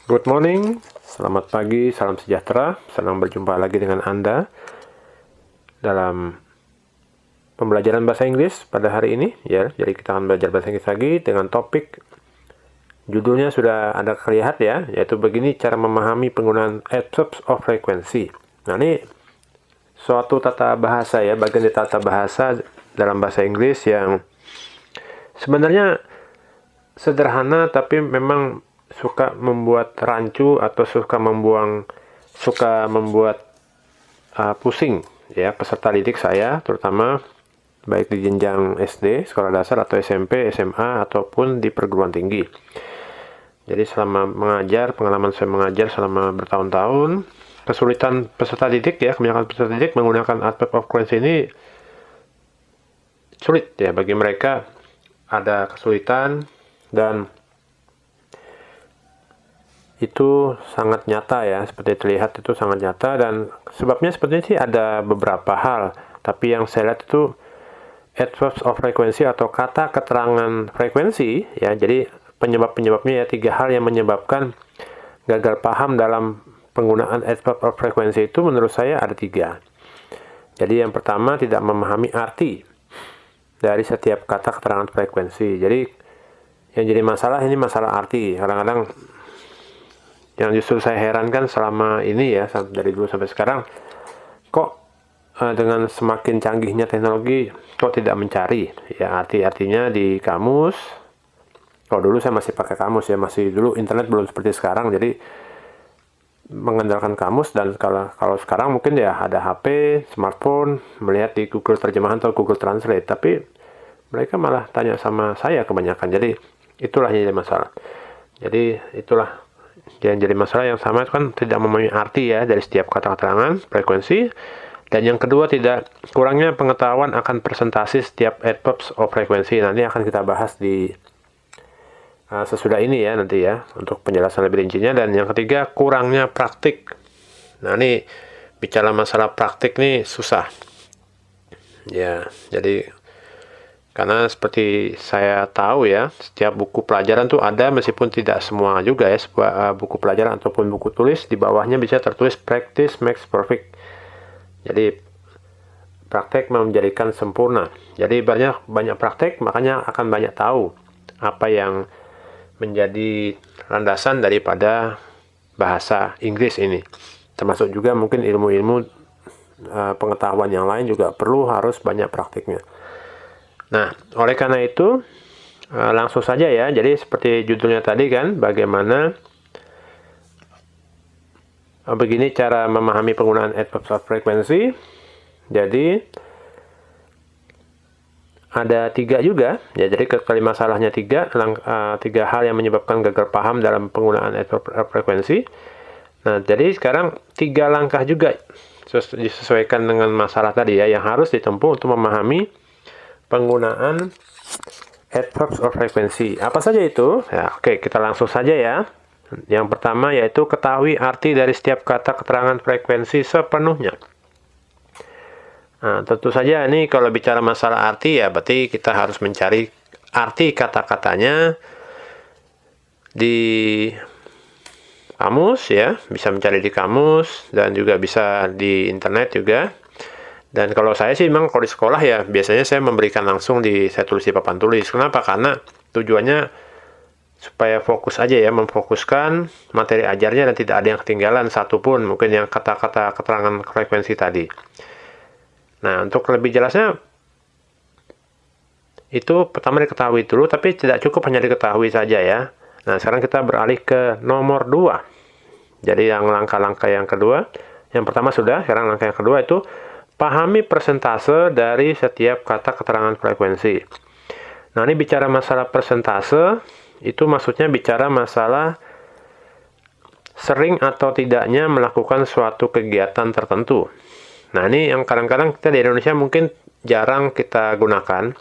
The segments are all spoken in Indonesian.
Good morning, selamat pagi, salam sejahtera. Senang berjumpa lagi dengan Anda dalam pembelajaran bahasa Inggris pada hari ini. Ya, jadi kita akan belajar bahasa Inggris lagi dengan topik judulnya sudah Anda lihat ya, yaitu begini cara memahami penggunaan adverbs of frequency. Nah, ini suatu tata bahasa ya, bagian dari tata bahasa dalam bahasa Inggris yang sebenarnya sederhana tapi memang suka membuat rancu atau suka membuat pusing ya peserta didik saya, terutama baik di jenjang SD, sekolah dasar atau SMP, SMA ataupun di perguruan tinggi. Jadi selama mengajar, pengalaman saya mengajar selama bertahun-tahun, kesulitan peserta didik ya, kebanyakan peserta didik menggunakan adverb of frequency ini sulit ya, bagi mereka ada kesulitan dan itu sangat nyata ya, seperti terlihat itu sangat nyata, dan sebabnya sepertinya sih ada beberapa hal, tapi yang saya lihat itu adverbs of frequency atau kata keterangan frekuensi ya. Jadi penyebabnya ya, 3 hal yang menyebabkan gagal paham dalam penggunaan adverb of frequency itu menurut saya ada 3. Jadi yang pertama, tidak memahami arti dari setiap kata keterangan frekuensi. Jadi yang jadi masalah ini masalah arti. Kadang-kadang yang justru saya herankan selama ini ya, dari dulu sampai sekarang, kok dengan semakin canggihnya teknologi kok tidak mencari ya arti-artinya di kamus. Kalau dulu saya masih pakai kamus ya, masih dulu internet belum seperti sekarang, jadi mengandalkan kamus. Dan kalau sekarang mungkin ya ada HP, smartphone, melihat di Google Terjemahan atau Google Translate, tapi mereka malah tanya sama saya kebanyakan. Jadi itulah yang jadi masalah. Jadi itulah yang jadi masalah. Yang sama itu kan tidak memahami arti ya dari setiap kata keterangan frekuensi. Dan yang kedua, tidak kurangnya pengetahuan akan presentasi setiap adverbs of frequency. Nanti akan kita bahas di sesudah ini ya, nanti ya, untuk penjelasan lebih rincinya. Dan yang ketiga, kurangnya praktik. Nah, ini bicara masalah praktik nih susah ya. Jadi karena seperti saya tahu ya, setiap buku pelajaran tuh ada, meskipun tidak semua juga ya, sebuah buku pelajaran ataupun buku tulis, di bawahnya bisa tertulis practice makes perfect. Jadi praktek menjadikan sempurna. Jadi banyak praktek, makanya akan banyak tahu apa yang menjadi landasan daripada bahasa Inggris ini. Termasuk juga mungkin ilmu-ilmu pengetahuan yang lain juga harus banyak praktiknya. Nah, oleh karena itu langsung saja ya. Jadi seperti judulnya tadi kan, bagaimana begini cara memahami penggunaan adverbs of frequency. Jadi ada 3 juga ya. Jadi kali masalahnya 3 hal yang menyebabkan gagal paham dalam penggunaan adverb of frequency. Nah, jadi sekarang 3 langkah juga disesuaikan dengan masalah tadi ya, yang harus ditempuh untuk memahami penggunaan adverbs of frequency. Apa saja itu? Ya, oke, kita langsung saja ya. Yang pertama yaitu ketahui arti dari setiap kata keterangan frekuensi sepenuhnya. Nah, tentu saja ini kalau bicara masalah arti ya, berarti kita harus mencari arti kata-katanya di kamus ya, bisa mencari di kamus dan juga bisa di internet juga. Dan kalau saya sih memang kalau di sekolah ya, biasanya saya memberikan langsung saya tulis di papan tulis. Kenapa? Karena tujuannya supaya fokus aja ya, memfokuskan materi ajarnya dan tidak ada yang ketinggalan satupun, mungkin yang kata-kata keterangan frekuensi tadi. Nah, untuk lebih jelasnya itu pertama diketahui dulu, tapi tidak cukup hanya diketahui saja ya. Nah, sekarang kita beralih ke nomor 2. Jadi yang langkah-langkah yang kedua, yang pertama sudah, sekarang langkah yang kedua itu pahami persentase dari setiap kata keterangan frekuensi. Nah, ini bicara masalah persentase, itu maksudnya bicara masalah sering atau tidaknya melakukan suatu kegiatan tertentu. Nah, ini yang kadang-kadang kita di Indonesia mungkin jarang kita gunakan.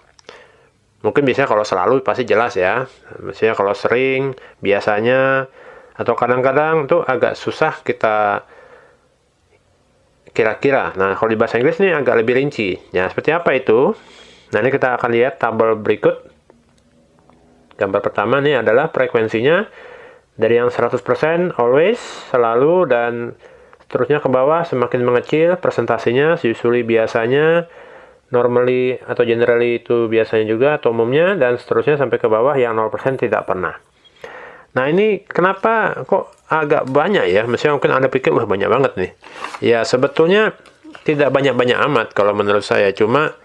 Mungkin biasanya kalau selalu pasti jelas ya. Misalnya kalau sering, biasanya, atau kadang-kadang tuh agak susah kita kira-kira. Nah, kalau di bahasa Inggris ini agak lebih rinci. Ya, seperti apa itu? Nah, ini kita akan lihat tabel berikut. Gambar pertama ini adalah frekuensinya. Dari yang 100% always, selalu, dan seterusnya ke bawah semakin mengecil presentasinya, usually biasanya, normally atau generally itu biasanya juga atau umumnya, dan seterusnya sampai ke bawah yang 0% tidak pernah. Nah ini kenapa kok agak banyak ya? Misalnya mungkin Anda pikir, wah banyak banget nih. Ya sebetulnya tidak banyak-banyak amat kalau menurut saya. Cuma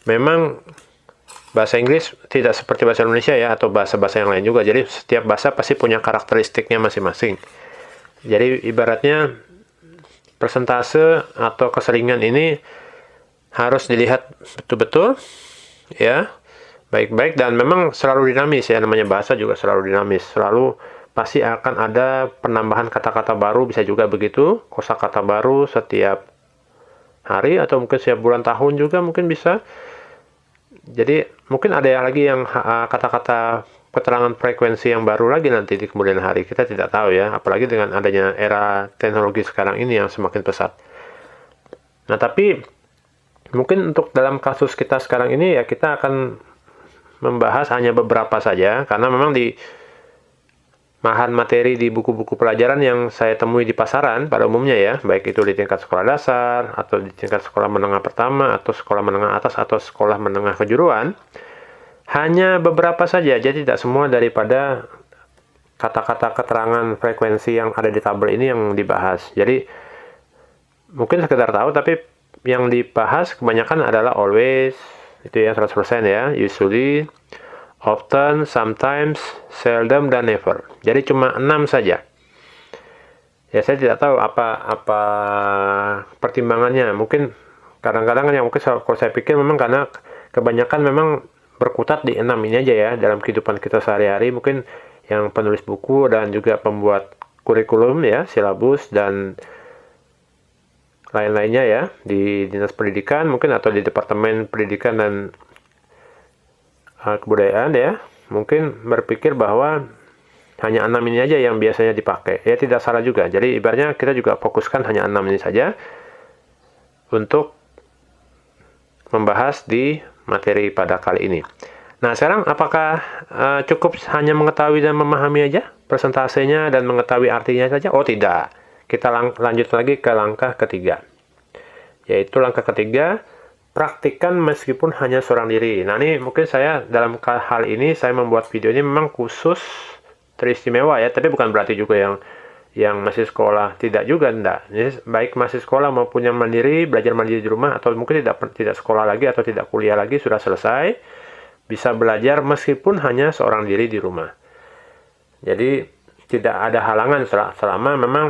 memang bahasa Inggris tidak seperti bahasa Indonesia ya, atau bahasa-bahasa yang lain juga. Jadi setiap bahasa pasti punya karakteristiknya masing-masing. Jadi ibaratnya persentase atau keseringan ini harus dilihat betul-betul ya, baik-baik, dan memang selalu dinamis ya, namanya bahasa juga selalu dinamis. Selalu pasti akan ada penambahan kata-kata baru, bisa juga begitu, kosakata baru setiap hari atau mungkin setiap bulan tahun juga mungkin bisa. Jadi mungkin ada lagi yang kata-kata keterangan frekuensi yang baru lagi nanti di kemudian hari, kita tidak tahu ya, apalagi dengan adanya era teknologi sekarang ini yang semakin pesat. Nah tapi mungkin untuk dalam kasus kita sekarang ini ya, kita akan membahas hanya beberapa saja, karena memang di bahan materi di buku-buku pelajaran yang saya temui di pasaran pada umumnya ya, baik itu di tingkat sekolah dasar, atau di tingkat sekolah menengah pertama, atau sekolah menengah atas, atau sekolah menengah kejuruan, hanya beberapa saja, jadi tidak semua daripada kata-kata keterangan frekuensi yang ada di tabel ini yang dibahas. Jadi mungkin sekedar tahu, tapi yang dibahas kebanyakan adalah always, itu ya 100% ya, usually, often, sometimes, seldom, dan never. Jadi cuma 6 saja. Ya saya tidak tahu apa pertimbangannya. Mungkin kadang-kadang yang mungkin kalau saya pikir memang karena kebanyakan memang berkutat di 6 ini aja ya dalam kehidupan kita sehari-hari. Mungkin yang penulis buku dan juga pembuat kurikulum ya, silabus dan lain-lainnya ya di Dinas Pendidikan mungkin, atau di Departemen Pendidikan dan Kebudayaan ya, mungkin berpikir bahwa hanya 6 ini aja yang biasanya dipakai. Ya tidak salah juga. Jadi ibaratnya kita juga fokuskan hanya 6 ini saja untuk membahas di materi pada kali ini. Nah sekarang apakah cukup hanya mengetahui dan memahami aja presentasenya dan mengetahui artinya saja? Oh tidak. Kita lanjut lagi ke langkah ketiga. Yaitu langkah ketiga, praktikkan meskipun hanya seorang diri. Nah ini mungkin saya dalam hal ini saya membuat video ini memang khusus teristimewa ya, tapi bukan berarti juga yang masih sekolah, tidak juga, enggak. Jadi baik masih sekolah maupun yang mandiri, belajar mandiri di rumah, atau mungkin tidak sekolah lagi atau tidak kuliah lagi, sudah selesai, bisa belajar meskipun hanya seorang diri di rumah. Jadi tidak ada halangan selama memang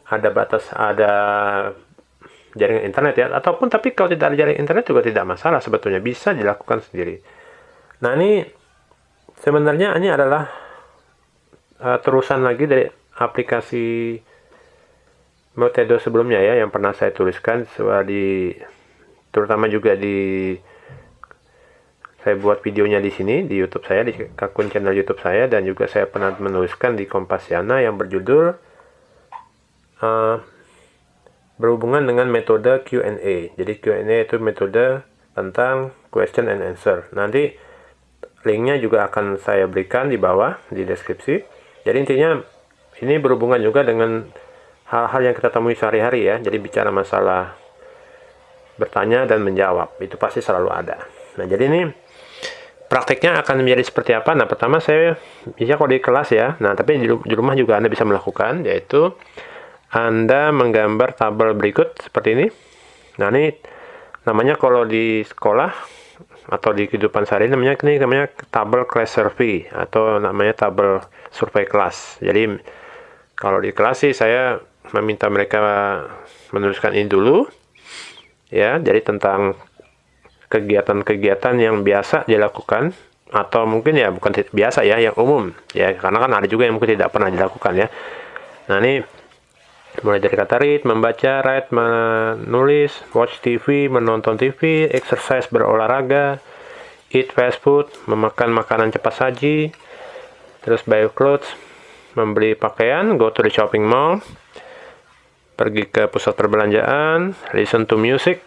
ada batas, ada jaringan internet ya, ataupun tapi kalau tidak ada jaringan internet juga tidak masalah, sebetulnya bisa dilakukan sendiri. Nah ini sebenarnya ini adalah terusan lagi dari aplikasi Metode sebelumnya ya, yang pernah saya tuliskan terutama juga saya buat videonya di sini di YouTube saya, di akun channel YouTube saya, dan juga saya pernah menuliskan di Kompasiana yang berjudul berhubungan dengan metode Q&A. Jadi Q&A itu metode tentang question and answer. Nanti linknya juga akan saya berikan di bawah di deskripsi. Jadi intinya ini berhubungan juga dengan hal-hal yang kita temui sehari-hari ya. Jadi bicara masalah bertanya dan menjawab, itu pasti selalu ada. Nah jadi ini prakteknya akan menjadi seperti apa? Nah pertama saya bisa kalau di kelas ya. Nah tapi di rumah juga Anda bisa melakukan, yaitu Anda menggambar tabel berikut seperti ini. Nah ini namanya kalau di sekolah atau di kehidupan sehari namanya tabel class survey atau namanya tabel survei kelas. Jadi kalau di kelas sih saya meminta mereka menuliskan ini dulu ya, jadi tentang kegiatan-kegiatan yang biasa dilakukan, atau mungkin ya bukan biasa ya, yang umum ya, karena kan ada juga yang mungkin tidak pernah dilakukan ya. Nah ini mulai dari kata read, membaca, write, menulis, watch TV, menonton TV, exercise, berolahraga, eat fast food, memakan makanan cepat saji, terus buy clothes, membeli pakaian, go to the shopping mall, pergi ke pusat perbelanjaan, listen to music,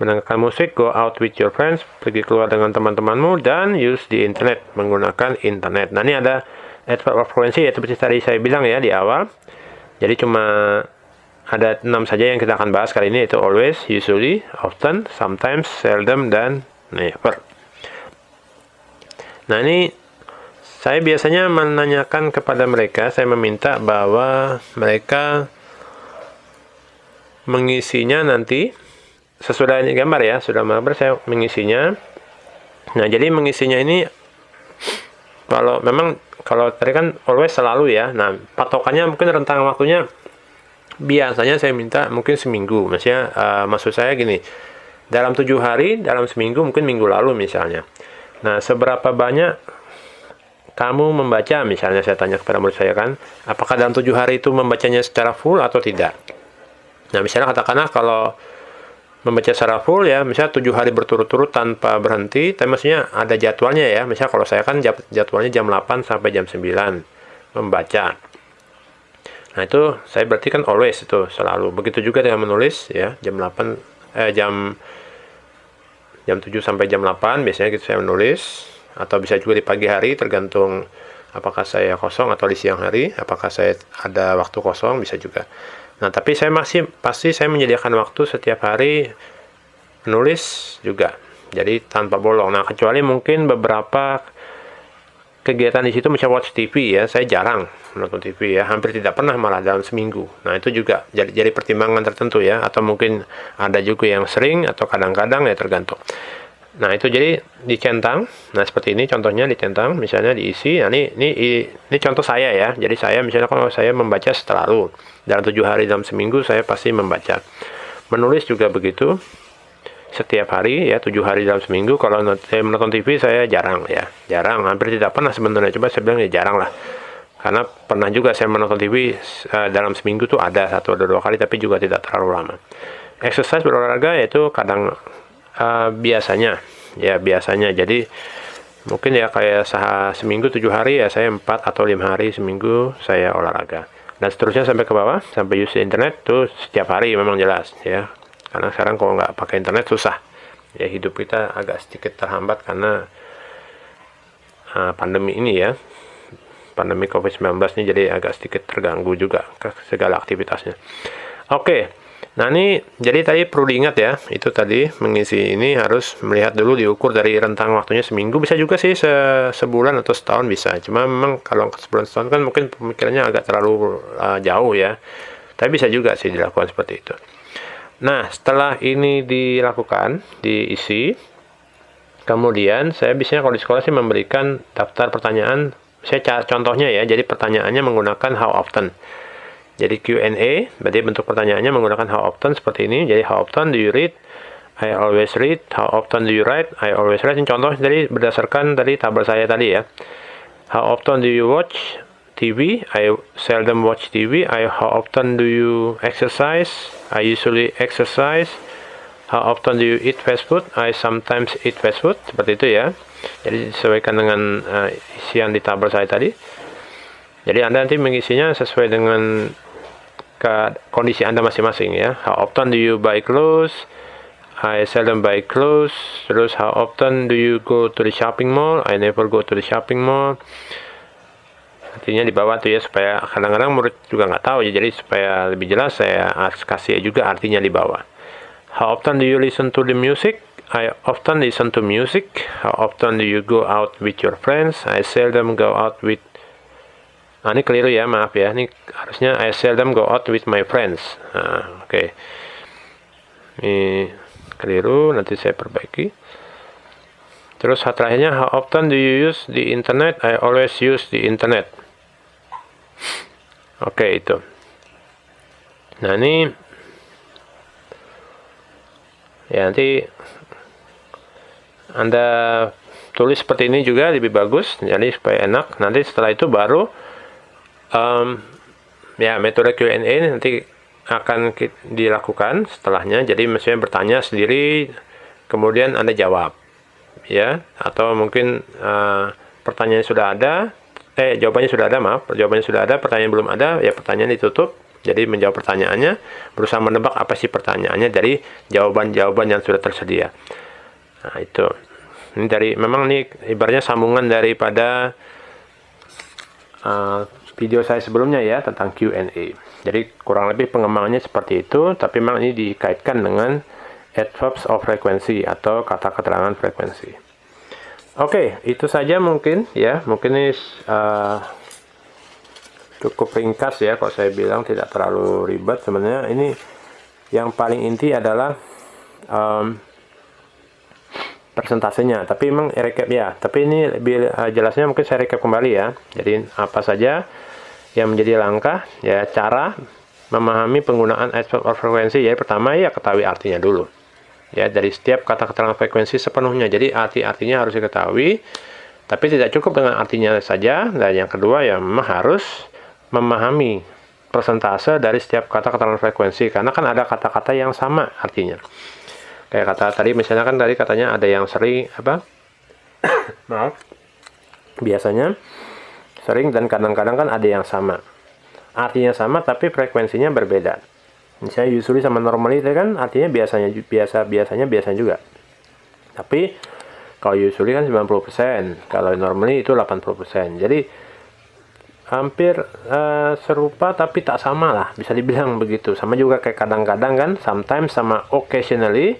mendengarkan musik, go out with your friends, pergi keluar dengan teman-temanmu, dan use the internet, menggunakan internet. Nah, ini ada adverb of frequency, ya seperti tadi saya bilang ya di awal. Jadi cuma ada 6 saja yang kita akan bahas kali ini, yaitu always, usually, often, sometimes, seldom, dan never. Nah, ini saya biasanya menanyakan kepada mereka, saya meminta bahwa mereka mengisinya nanti sesudah ini gambar ya, sudah gambar saya mengisinya. Nah, jadi mengisinya ini kalau tadi kan always selalu ya. Nah, patokannya mungkin rentang waktunya biasanya saya minta mungkin seminggu. Maksudnya maksud saya gini, dalam 7 hari, dalam seminggu, mungkin minggu lalu misalnya. Nah, seberapa banyak kamu membaca, misalnya saya tanya kepada murid saya kan, apakah dalam 7 hari itu membacanya secara full atau tidak? Nah, misalnya katakanlah kalau membaca secara full ya, misalnya 7 hari berturut-turut tanpa berhenti, tapi maksudnya ada jadwalnya ya. Misalnya kalau saya kan jadwalnya jam 8 sampai jam 9 membaca. Nah, itu saya berarti kan always, itu selalu. Begitu juga dengan menulis ya, jam 7 sampai jam 8 biasanya gitu saya menulis, atau bisa juga di pagi hari tergantung apakah saya kosong, atau di siang hari apakah saya ada waktu kosong, bisa juga. Nah, tapi saya pasti saya menyediakan waktu setiap hari menulis juga. Jadi tanpa bolong. Nah, kecuali mungkin beberapa kegiatan di situ, misalnya watch TV ya, saya jarang menonton TV ya, hampir tidak pernah malah dalam seminggu. Nah, itu juga jadi pertimbangan tertentu ya, atau mungkin ada juga yang sering atau kadang-kadang ya, tergantung. Nah, itu jadi dicentang. Nah, seperti ini contohnya dicentang, misalnya diisi. Nah, ini contoh saya ya. Jadi saya misalnya kalau saya membaca selalu dalam 7 hari dalam seminggu saya pasti membaca. Menulis juga begitu. Setiap hari ya, 7 hari dalam seminggu. Kalau saya menonton TV saya jarang ya. Jarang, hampir tidak pernah sebenarnya. Coba saya bilang ya jarang lah. Karena pernah juga saya menonton TV dalam seminggu tuh ada 1 atau 2 kali, tapi juga tidak terlalu lama. Exercise, berolahraga, yaitu kadang biasanya jadi mungkin ya kayak seminggu 7 hari ya saya 4 atau 5 hari seminggu saya olahraga, dan seterusnya sampai ke bawah sampai use internet tuh setiap hari memang jelas ya, karena sekarang kalau nggak pakai internet susah ya, hidup kita agak sedikit terhambat karena pandemi ini ya, pandemi COVID-19 ini, jadi agak sedikit terganggu juga ke segala aktivitasnya. Oke. Nah, ini jadi tadi perlu diingat ya, itu tadi mengisi ini harus melihat dulu, diukur dari rentang waktunya seminggu, bisa juga sih sebulan atau setahun bisa. Cuma memang kalau sebulan setahun kan mungkin pemikirannya agak terlalu jauh ya. Tapi bisa juga sih dilakukan seperti itu. Nah, setelah ini dilakukan, diisi, kemudian saya biasanya kalau di sekolah sih memberikan daftar pertanyaan. Saya contohnya ya, jadi pertanyaannya menggunakan how often. Jadi Q&A, berarti bentuk pertanyaannya menggunakan how often seperti ini. Jadi how often do you read? I always read. How often do you write? I always write. Ini contoh dari berdasarkan dari tabel saya tadi ya. How often do you watch TV? I seldom watch TV. How often do you exercise? I usually exercise. How often do you eat fast food? I sometimes eat fast food. Seperti itu ya. Jadi disesuaikan dengan isian di tabel saya tadi. Jadi Anda nanti mengisinya sesuai dengan kondisi Anda masing-masing ya. How often do you buy clothes? I seldom buy clothes. Terus how often do you go to the shopping mall? I never go to the shopping mall. Artinya di bawah tuh ya, supaya kadang-kadang murid juga nggak tahu ya, jadi supaya lebih jelas saya kasih juga artinya di bawah. How often do you listen to the music? I often listen to music. How often do you go out with your friends? I seldom go out with. Nah, ini keliru ya, maaf ya. Ini harusnya I seldom go out with my friends. Nah, oke. Ini keliru, nanti saya perbaiki. Terus terakhirnya, how often do you use the internet? I always use the internet. Oke, itu. Nah, ini ya nanti Anda tulis seperti ini juga lebih bagus, jadi supaya enak. Nanti setelah itu baru ya metode Q&A nanti akan dilakukan setelahnya. Jadi misalnya bertanya sendiri, kemudian Anda jawab ya, atau mungkin pertanyaan sudah ada, jawabannya sudah ada, maaf, jawabannya sudah ada, pertanyaan belum ada, ya pertanyaan ditutup, Jadi menjawab pertanyaannya, berusaha menebak apa sih pertanyaannya dari jawaban-jawaban yang sudah tersedia. Nah, itu. Ini memang nih ibaratnya sambungan daripada video saya sebelumnya ya tentang Q&A. Jadi kurang lebih pengembangannya seperti itu, tapi memang ini dikaitkan dengan adverbs of frequency atau kata keterangan frekuensi. Oke, itu saja mungkin ya. Mungkin ini cukup ringkas ya, kalau saya bilang tidak terlalu ribet. Sebenarnya ini yang paling inti adalah persentasenya, tapi memang recap ya. Tapi ini lebih jelasnya mungkin saya recap kembali ya. Jadi apa saja yang menjadi langkah ya, cara memahami penggunaan adverb of frekuensi. Ya, pertama ya ketahui artinya dulu. Ya, dari setiap kata keterangan frekuensi sepenuhnya. Jadi arti-artinya harus diketahui, tapi tidak cukup dengan artinya saja. Dan yang kedua ya memang harus memahami persentase dari setiap kata keterangan frekuensi, karena kan ada kata-kata yang sama artinya. Kayak kata tadi misalnya kan tadi katanya ada yang sering maaf, biasanya sering dan kadang-kadang kan ada yang sama. Artinya sama tapi frekuensinya berbeda. Misalnya usually sama normally itu kan artinya biasanya juga. Tapi kalau usually kan 90%, kalau normally itu 80%. Jadi hampir serupa tapi tak sama lah, bisa dibilang begitu. Sama juga kayak kadang-kadang kan, sometimes sama occasionally.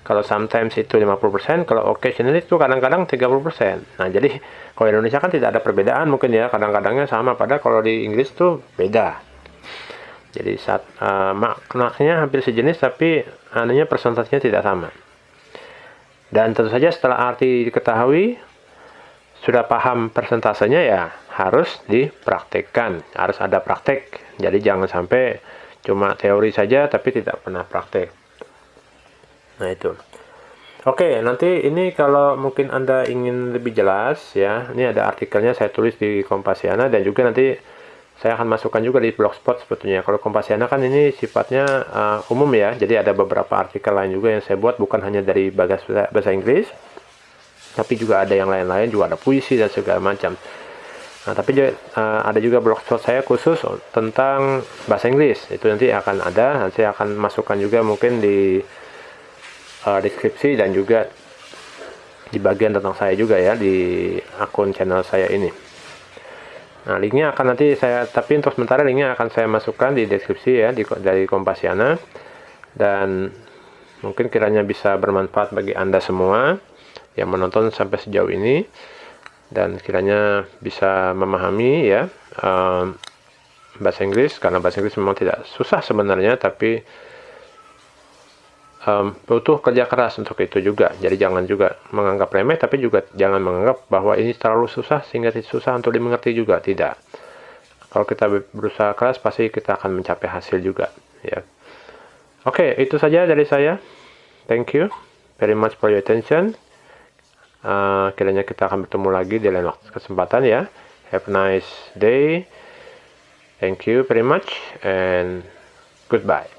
Kalau sometimes itu 50%, kalau occasionally itu kadang-kadang 30%. Nah, jadi kalau Indonesia kan tidak ada perbedaan mungkin ya, kadang-kadangnya sama, padahal kalau di Inggris tuh beda. Jadi maknanya hampir sejenis tapi anunya persentasenya tidak sama. Dan tentu saja setelah arti diketahui, sudah paham persentasenya ya harus dipraktekkan, harus ada praktek. Jadi jangan sampai cuma teori saja tapi tidak pernah praktek. Nah itu. Oke, nanti ini kalau mungkin Anda ingin lebih jelas ya, ini ada artikelnya saya tulis di Kompasiana, dan juga nanti saya akan masukkan juga di Blogspot sebetulnya. Kalau Kompasiana kan ini sifatnya umum ya, jadi ada beberapa artikel lain juga yang saya buat, bukan hanya dari bahasa Inggris, tapi juga ada yang lain-lain, juga ada puisi dan segala macam. Nah, tapi ada juga Blogspot saya khusus tentang bahasa Inggris, itu nanti akan ada, nanti saya akan masukkan juga mungkin di deskripsi dan juga di bagian tentang saya juga ya, di akun channel saya ini. Nah, linknya akan nanti tapi untuk sementara linknya akan saya masukkan di deskripsi ya, dari Kompasiana, dan mungkin kiranya bisa bermanfaat bagi Anda semua yang menonton sampai sejauh ini, dan kiranya bisa memahami ya bahasa Inggris, karena bahasa Inggris memang tidak susah sebenarnya, tapi butuh kerja keras untuk itu juga. Jadi jangan juga menganggap remeh, tapi juga jangan menganggap bahwa ini terlalu susah sehingga susah untuk dimengerti juga. Tidak. Kalau kita berusaha keras, pasti kita akan mencapai hasil juga ya. Oke, itu saja dari saya. Thank you very much for your attention. Kiranya kita akan bertemu lagi di lain waktu kesempatan ya. Have a nice day. Thank you very much and goodbye.